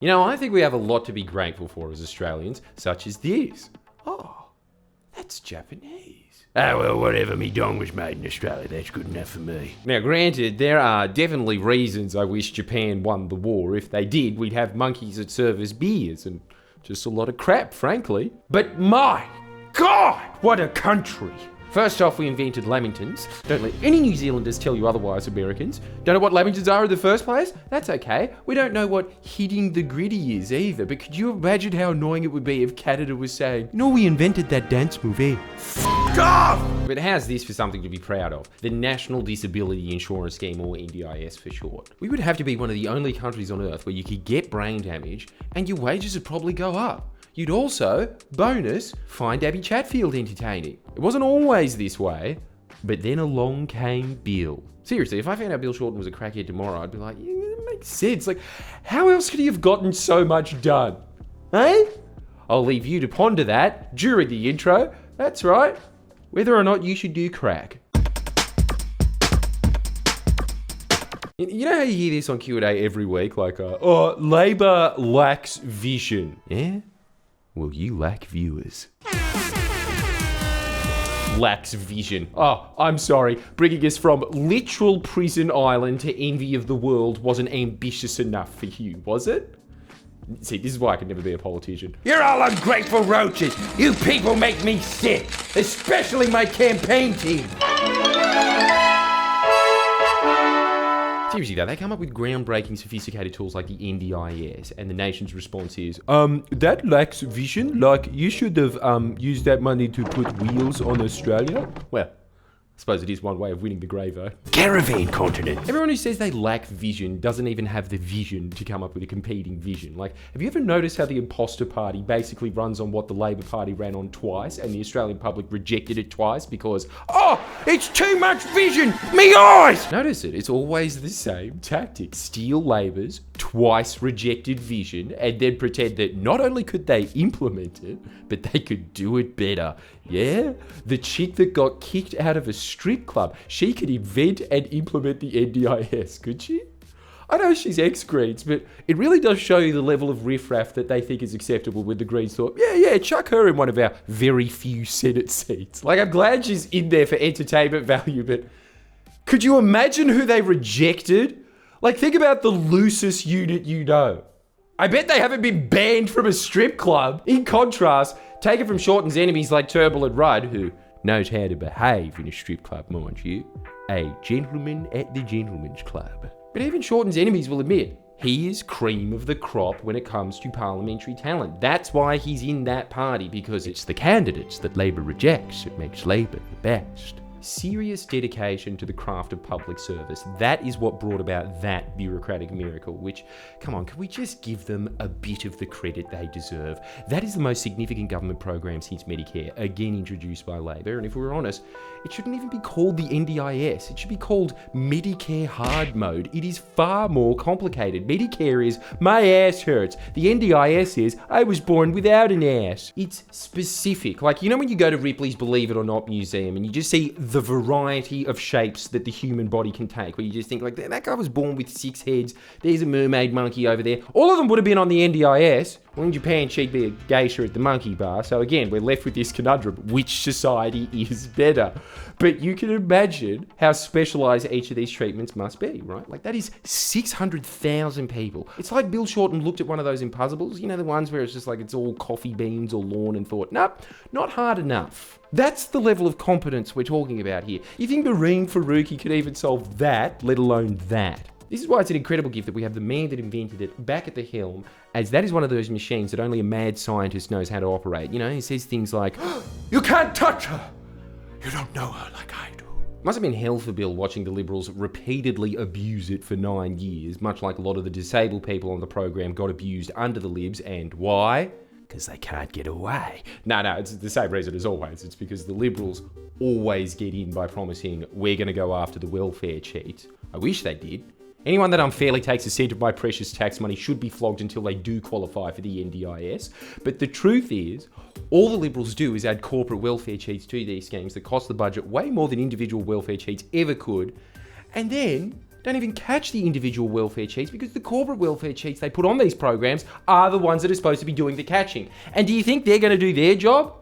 You know, I think we have a lot to be grateful for as Australians, such as this. Oh, that's Japanese. Ah, well, whatever. Me dong was made in Australia. That's good enough for me. Now, granted, there are definitely reasons I wish Japan won the war. If they did, we'd have monkeys that serve us beers and just a lot of crap, frankly. But my God, what a country! First off, we invented lamingtons. Don't let any New Zealanders tell you otherwise, Americans. Don't know what lamingtons are in the first place? That's okay. We don't know what hitting the gritty is either, but could you imagine how annoying it would be if Canada was saying, "No, we invented that dance move, eh?" F*** off! But how's this for something to be proud of? The National Disability Insurance Scheme, or NDIS for short. We would have to be one of the only countries on earth where you could get brain damage and your wages would probably go up. You'd also, bonus, find Abby Chatfield entertaining. It wasn't always this way, but then along came Bill. Seriously, if I found out Bill Shorten was a crackhead tomorrow, I'd be like, yeah, that makes sense. Like, how else could he have gotten so much done? Eh? I'll leave you to ponder that during the intro. That's right. Whether or not you should do crack. You know how you hear this on Q&A every week? Like, Labour lacks vision. Yeah? Well, you lack viewers. Lacks vision. Oh, I'm sorry. Bringing us from literal prison island to envy of the world wasn't ambitious enough for you, was it? See, this is why I could never be a politician. You're all ungrateful roaches. You people make me sick, especially my campaign team. Seriously though, they come up with groundbreaking, sophisticated tools like the NDIS, and the nation's response is, that lacks vision. Like, you should have used that money to put wheels on Australia. Well, I suppose it is one way of winning the grey vote. Caravan continent. Everyone who says they lack vision doesn't even have the vision to come up with a competing vision. Like, have you ever noticed how the imposter party basically runs on what the Labor Party ran on twice, and the Australian public rejected it twice because, oh, it's too much vision, me eyes! Notice it, it's always the same tactic. Steal Labor's twice rejected vision, and then pretend that not only could they implement it, but they could do it better. Yeah? The chick that got kicked out of a strip club, she could invent and implement the NDIS, could she? I know she's ex-Greens, but it really does show you the level of riffraff that they think is acceptable when the Greens thought, yeah, chuck her in one of our very few Senate seats. Like, I'm glad she's in there for entertainment value, but could you imagine who they rejected? Like, think about the loosest unit you know. I bet they haven't been banned from a strip club. In contrast, take it from Shorten's enemies like Turbulent Rudd, who knows how to behave in a strip club, mind you. A gentleman at the gentleman's club. But even Shorten's enemies will admit, he is cream of the crop when it comes to parliamentary talent. That's why he's in that party, because it's the candidates that Labor rejects that makes Labor the best. Serious dedication to the craft of public service. That is what brought about that bureaucratic miracle, which, come on, can we just give them a bit of the credit they deserve? That is the most significant government program since Medicare, again introduced by Labor, and if we're honest, it shouldn't even be called the NDIS. It should be called Medicare Hard Mode. It is far more complicated. Medicare is, my ass hurts. The NDIS is, I was born without an ass. It's specific. Like, you know when you go to Ripley's Believe It or Not museum and you just see the variety of shapes that the human body can take, where you just think, like, that guy was born with 6 heads, there's a mermaid monkey over there. All of them would have been on the NDIS. Well, in Japan, she'd be a geisha at the monkey bar. So again, we're left with this conundrum. Which society is better? But you can imagine how specialized each of these treatments must be, right? Like, that is 600,000 people. It's like Bill Shorten looked at one of those Impossibles, you know, the ones where it's just like it's all coffee beans or lawn, and thought, nope, not hard enough. That's the level of competence we're talking about here. You think Marine Faruqi could even solve that, let alone that? This is why it's an incredible gift that we have the man that invented it back at the helm, as that is one of those machines that only a mad scientist knows how to operate. You know, he says things like, You can't touch her. You don't know her like I do. Must have been hell for Bill watching the Liberals repeatedly abuse it for 9 years, much like a lot of the disabled people on the program got abused under the Libs, and why? Because they can't get away. No, it's the same reason as always. It's because the Liberals always get in by promising we're going to go after the welfare cheats. I wish they did. Anyone that unfairly takes a cent of my precious tax money should be flogged until they do qualify for the NDIS. But the truth is, all the Liberals do is add corporate welfare cheats to these schemes that cost the budget way more than individual welfare cheats ever could. And then don't even catch the individual welfare cheats because the corporate welfare cheats they put on these programs are the ones that are supposed to be doing the catching. And do you think they're going to do their job?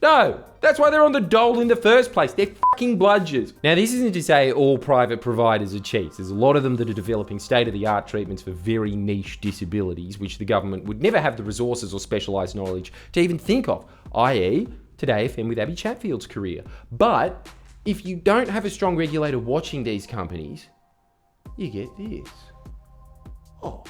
No. That's why they're on the dole in the first place. They're fucking bludgers. Now, this isn't to say all private providers are cheats. There's a lot of them that are developing state-of-the-art treatments for very niche disabilities, which the government would never have the resources or specialised knowledge to even think of, i.e., Today FM with Abby Chatfield's career. But if you don't have a strong regulator watching these companies, you get this. Oh,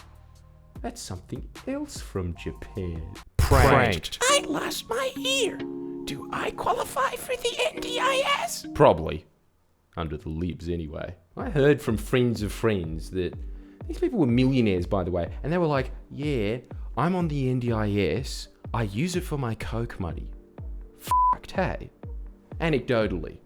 that's something else from Japan. Pranked. I lost my ear. Do I qualify for the NDIS? Probably. Under the libs, anyway. I heard from friends of friends that these people were millionaires, by the way, and they were like, yeah, I'm on the NDIS. I use it for my coke money. Fucked, hey? Anecdotally.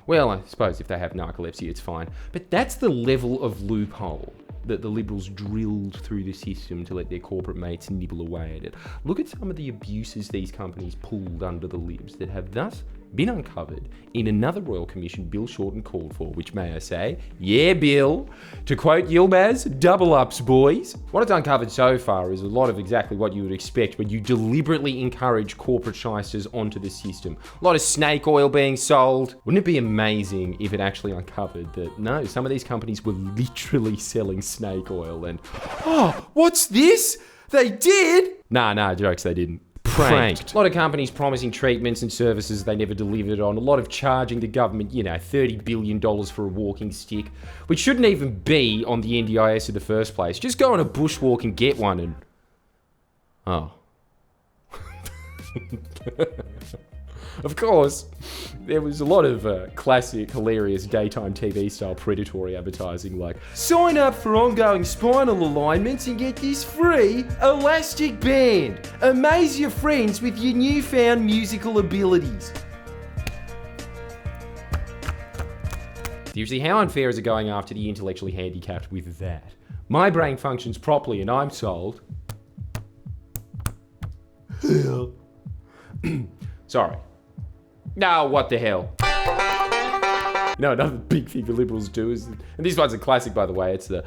Well, I suppose if they have narcolepsy, it's fine. But that's the level of loophole that the Liberals drilled through the system to let their corporate mates nibble away at it. Look at some of the abuses these companies pulled under the libs that have thus been uncovered in another Royal Commission Bill Shorten called for, which may I say, yeah, Bill. To quote Yilmaz, double ups, boys. What it's uncovered so far is a lot of exactly what you would expect when you deliberately encourage corporate shysters onto the system. A lot of snake oil being sold. Wouldn't it be amazing if it actually uncovered that, no, some of these companies were literally selling snake oil and, oh, what's this? They did? Nah, jokes, they didn't. Pranked. A lot of companies promising treatments and services they never delivered on. A lot of charging the government, $30 billion for a walking stick, which shouldn't even be on the NDIS in the first place. Just go on a bushwalk and get one and... Oh. Of course, there was a lot of classic, hilarious daytime TV style predatory advertising like, sign up for ongoing spinal alignments and get this free elastic band. Amaze your friends with your newfound musical abilities. Seriously, how unfair is it going after the intellectually handicapped with that? My brain functions properly and I'm sold. Sorry. No, what the hell? Another big thing the Liberals do is, and this one's a classic by the way, it's there's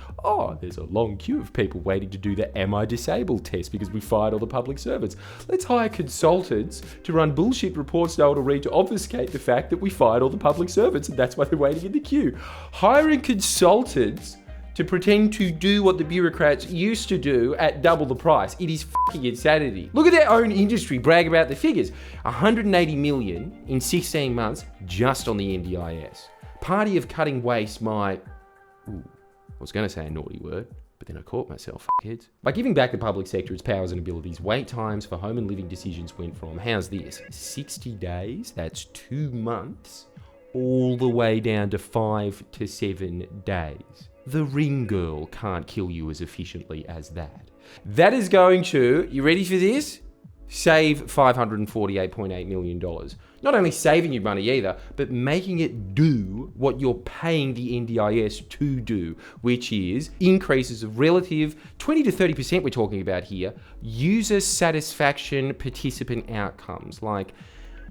a long queue of people waiting to do the am I disabled test because we fired all the public servants. Let's hire consultants to run bullshit reports no one will read to obfuscate the fact that we fired all the public servants and that's why they're waiting in the queue. Hiring consultants to pretend to do what the bureaucrats used to do at double the price. It is fucking insanity. Look at their own industry brag about the figures. 180 million in 16 months just on the NDIS. Party of cutting waste might... I was going to say a naughty word, but then I caught myself, fuckheads. By giving back the public sector its powers and abilities, wait times for home and living decisions went from, how's this, 60 days, that's 2 months, all the way down to 5 to 7 days. The ring girl can't kill you as efficiently as that. That is going to, you ready for this? Save $548.8 million. Not only saving you money either, but making it do what you're paying the NDIS to do, which is increases of relative 20 to 30% we're talking about here, user satisfaction participant outcomes. Like,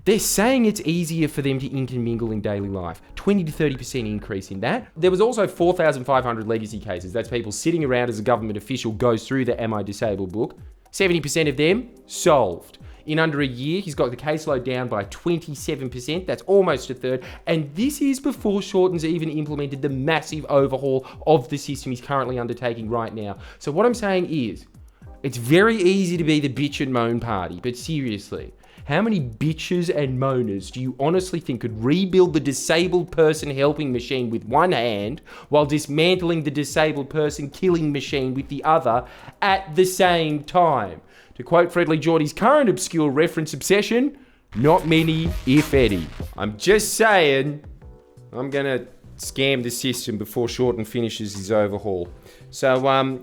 they're saying it's easier for them to intermingle in daily life. 20 to 30% increase in that. There was also 4,500 legacy cases. That's people sitting around as a government official goes through the Am I Disabled book. 70% of them solved. In under a year, he's got the caseload down by 27%. That's almost a third. And this is before Shorten's even implemented the massive overhaul of the system he's currently undertaking right now. So what I'm saying is, it's very easy to be the bitch and moan party, but seriously, how many bitches and moaners do you honestly think could rebuild the disabled person helping machine with one hand while dismantling the disabled person killing machine with the other at the same time? To quote friendlyjordies' current obscure reference obsession, not many, if any. I'm just saying, I'm gonna scam the system before Shorten finishes his overhaul. So,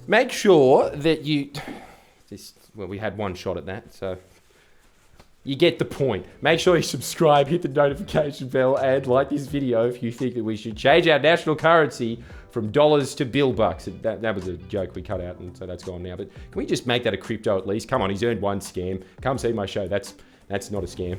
make sure that you... we had one shot at that, so... You get the point. Make sure you subscribe, hit the notification bell, and like this video if you think that we should change our national currency from dollars to bill bucks. That was a joke we cut out, and so that's gone now. But can we just make that a crypto at least? Come on, he's earned one scam. Come see my show. That's not a scam.